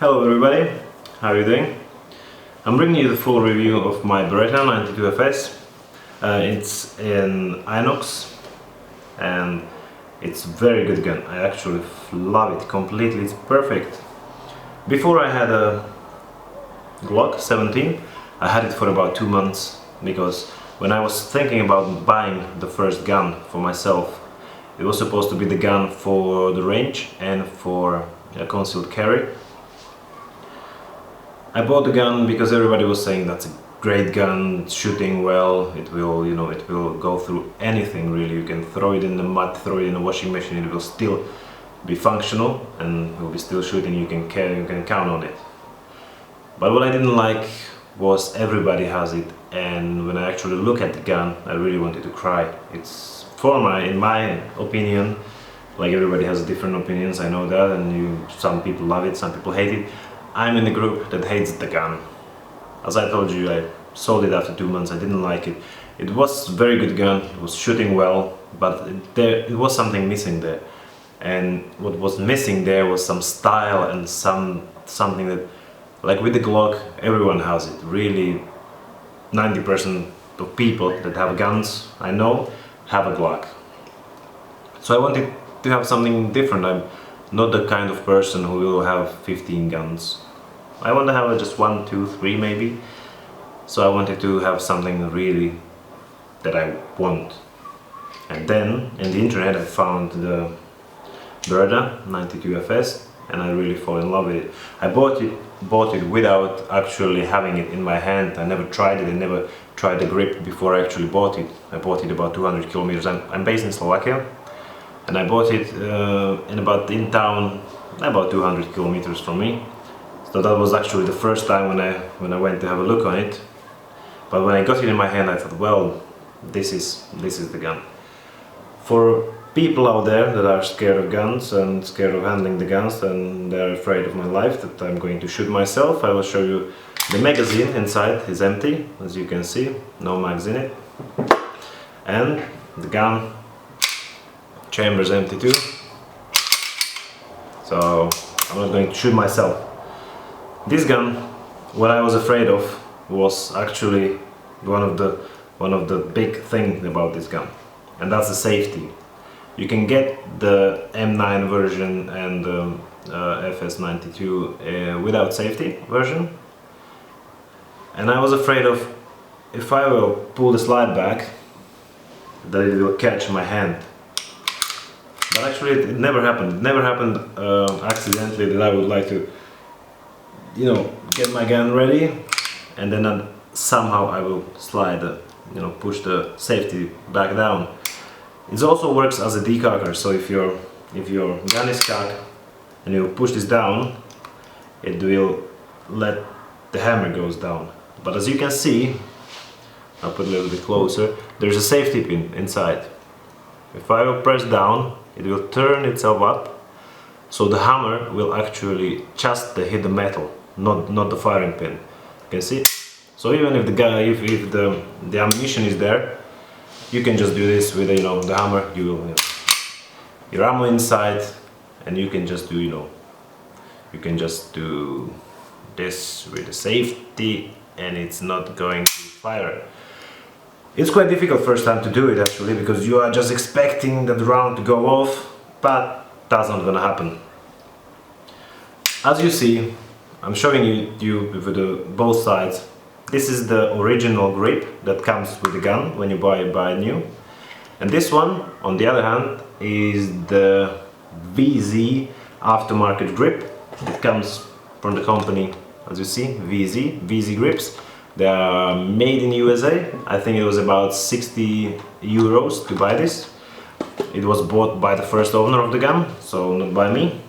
Hello everybody, how are you doing? I'm bringing you the full review of my Beretta 92FS. It's in Inox and it's a very good gun. I actually love it completely, it's perfect. Before I had a Glock 17, I had it for about 2 months because when I was thinking about buying the first gun for myself, it was supposed to be the gun for the range and for a concealed carry. I bought the gun because everybody was saying that's a great gun, it's shooting well, it will, it will go through anything really. You can throw it in the mud, throw it in a washing machine, it will still be functional and will be still shooting. You can count on it. But what I didn't like was everybody has it, and when I actually look at the gun, I really wanted to cry. It's in my opinion, like everybody has different opinions, I know that, and some people love it, some people hate it. I'm in the group that hates the gun. As I told you, I sold it after 2 months. I didn't like it. It was a very good gun, it was shooting well, but it was something missing there. And what was missing there was some style and something that, like with the Glock, everyone has it. Really, 90% of people that have guns, I know, have a Glock. So I wanted to have something different. I'm not the kind of person who will have 15 guns. I want to have just 1, 2, 3 maybe. So I wanted to have something really that I want. And then in the internet I found the Beretta 92FS and I really fall in love with it. I bought it without actually having it in my hand. I never tried it, I never tried the grip before I actually bought it. I bought it about 200 kilometers. I'm based in Slovakia. And I bought it in town about 200 kilometers from me. So that was actually the first time when I went to have a look on it. But when I got it in my hand, I thought, well, this is the gun. For people out there that are scared of guns and scared of handling the guns and they're afraid of my life, that I'm going to shoot myself, I will show you the magazine inside is empty, as you can see, no mags in it. And the gun chamber is empty too, so I'm not going to shoot myself. This gun, what I was afraid of was actually one of the big things about this gun, and that's the safety. You can get the M9 version and the FS92 without safety version, and I was afraid of if I will pull the slide back that it will catch my hand. But actually it never happened. It never happened accidentally that I would like to, get my gun ready and then somehow I will slide, push the safety back down. It also works as a decocker, so if your gun is cocked and you push this down, it will let the hammer goes down. But as you can see, I'll put a little bit closer, there's a safety pin inside. If I will press down, it will turn itself up, so the hammer will actually just hit the metal, not the firing pin. You can see? So even if the ammunition is there, you can just do this with the hammer. You will your ammo inside, and you can just do this with the safety, and it's not going to fire. It's quite difficult first time to do it actually, because you are just expecting that round to go off, but that's not gonna happen. As you see, I'm showing you with both sides. This is the original grip that comes with the gun when you buy new. And this one, on the other hand, is the VZ aftermarket grip. It comes from the company, as you see, VZ grips. They are made in USA. I think it was about 60 euros to buy this. It was bought by the first owner of the gun, so not by me.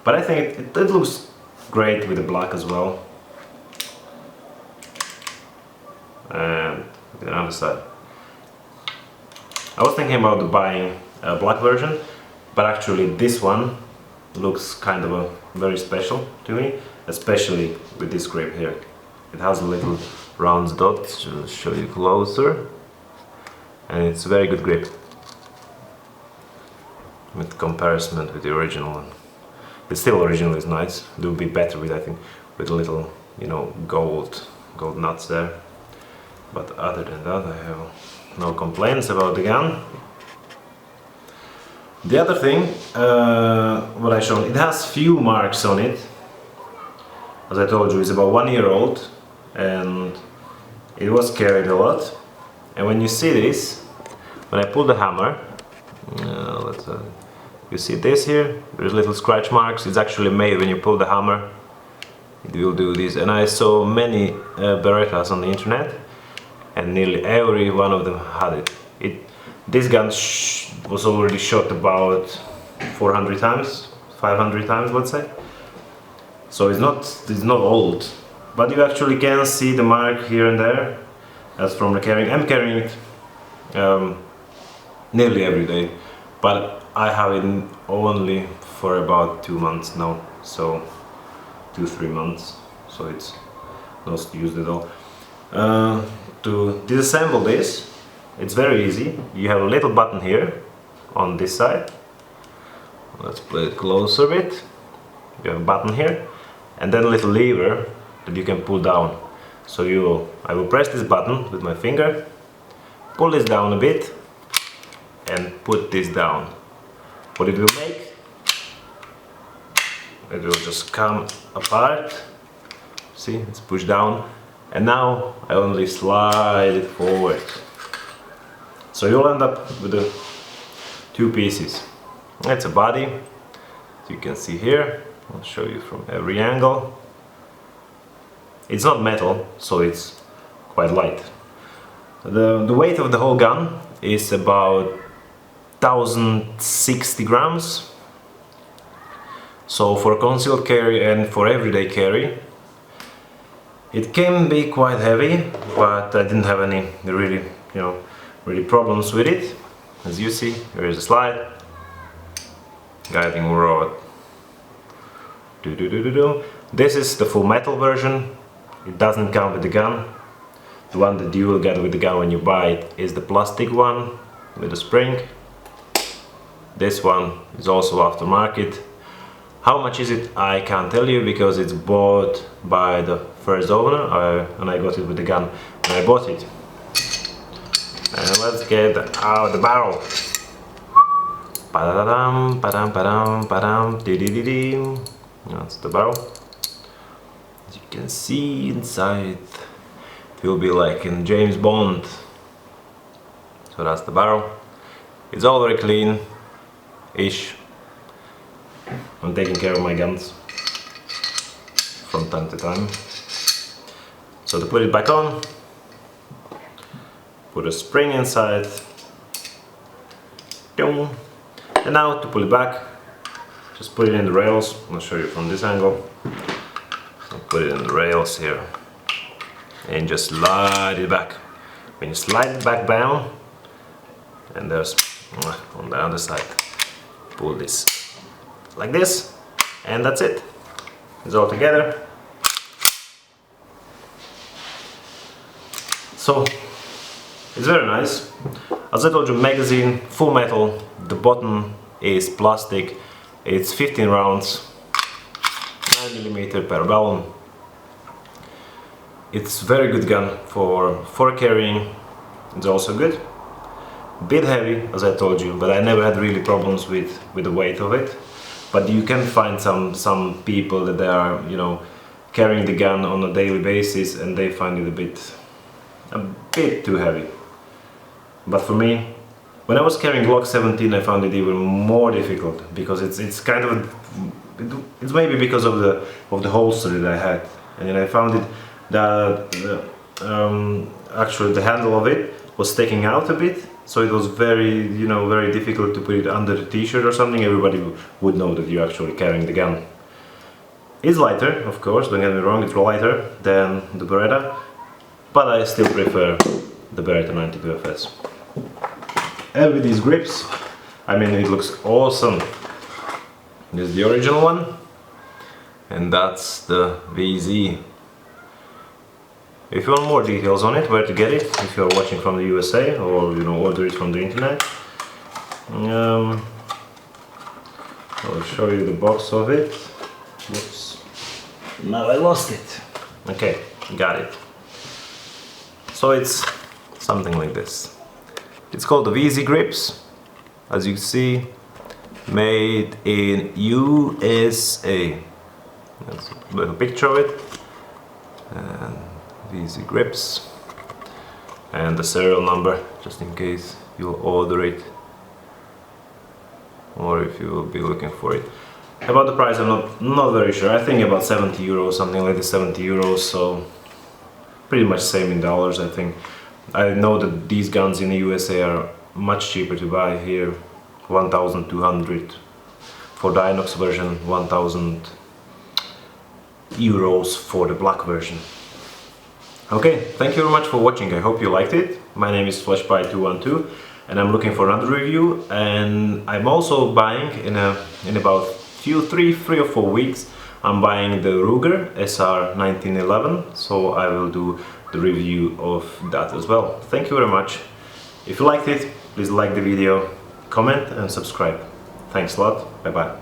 But I think it looks great with the black as well. And the other side. I was thinking about buying a black version, but actually this one looks kind of very special to me, especially with this grip here. It has a little round dot, to show you closer, and it's a very good grip with comparison with the original one. It's still original is nice. It would be better with, I think, with a little, you know, gold nuts there. But other than that, I have no complaints about the gun. The other thing, what I showed, it has few marks on it. As I told you, it's about 1 year old, and it was carried a lot. And when you see this, when I pull the hammer, you see this here, there's little scratch marks. It's actually made when you pull the hammer, it will do this. And I saw many Berettas on the internet, and nearly every one of them had it. This gun was already shot about 400 times, 500 times, let's say. So it's not old, but you actually can see the mark here and there. That's from the carrying. I'm carrying it nearly every day, but I have it only for about 2 months now, so 2-3 months, so it's not used at all. To disassemble this, it's very easy. You have a little button here on this side. Let's play it closer a bit. You have a button here, and then a little lever that you can pull down. So I will press this button with my finger, pull this down a bit, and put this down. What it will make, it will just come apart. See, it's pushed down, and now I only slide it forward. So you'll end up with the 2 pieces. That's a body, as you can see here. I'll show you from every angle. It's not metal, so it's quite light. The weight of the whole gun is about 1060 grams. So for concealed carry and for everyday carry, it can be quite heavy, but I didn't have any really problems with it. As you see, here is a slide, guiding rod. This is the full metal version. It doesn't come with the gun. The one that you will get with the gun when you buy it is the plastic one with a spring. This one is also aftermarket. How much is it? I can't tell you, because it's bought by the first owner, and I got it with the gun when I bought it. And let's get out the barrel. Padam, padam, padam, padam, di-di-di-di. That's the barrel. As you can see inside, it will be like in James Bond. So that's the barrel. It's all very clean-ish. I'm taking care of my guns from time to time. So to put it back on, put a spring inside, and now to pull it back, just put it in the rails. I'll show you from this angle. So put it in the rails here, and just slide it back. When you slide it back down, and there's on the other side, pull this like this, and that's it. It's all together. So it's very nice. As I told you, magazine, full metal, the bottom is plastic, it's 15 rounds, 9mm per barrel. It's very good gun for carrying. It's also good. Bit heavy, as I told you, but I never had really problems with the weight of it. But you can find some people that they are, carrying the gun on a daily basis, and they find it a bit too heavy. But for me, when I was carrying Glock 17, I found it even more difficult, because it's kind of it's maybe because of the holster that I had, and I found it that actually the handle of it was sticking out a bit, so it was very very difficult to put it under the t-shirt or something. Everybody would know that you're actually carrying the gun. It's lighter, of course, don't get me wrong, it's lighter than the Beretta, but I still prefer the Beretta 92FS. And with these grips, I mean, it looks awesome. This is the original one, and that's the VZ. If you want more details on it, where to get it, if you're watching from the USA, or order it from the internet, I'll show you the box of it. Whoops. Now I lost it. Okay, got it. So it's something like this. It's called the VZ grips. As you see, made in USA. That's a picture of it. And VZ grips. And the serial number, just in case you'll order it. Or if you will be looking for it. About the price, I'm not very sure. I think about 70 euros, something like this, 70 euros, so pretty much same in dollars, I think. I know that these guns in the USA are much cheaper to buy here, 1,200 for the Inox version, 1,000 euros for the black version. Okay, thank you very much for watching. I hope you liked it. My name is FlashPie212 and I'm looking for another review, and I'm also buying in about three or 4 weeks I'm buying the Ruger SR 1911, so I will do the review of that as well. Thank you very much. If you liked it, please like the video, comment and subscribe. Thanks a lot. Bye bye.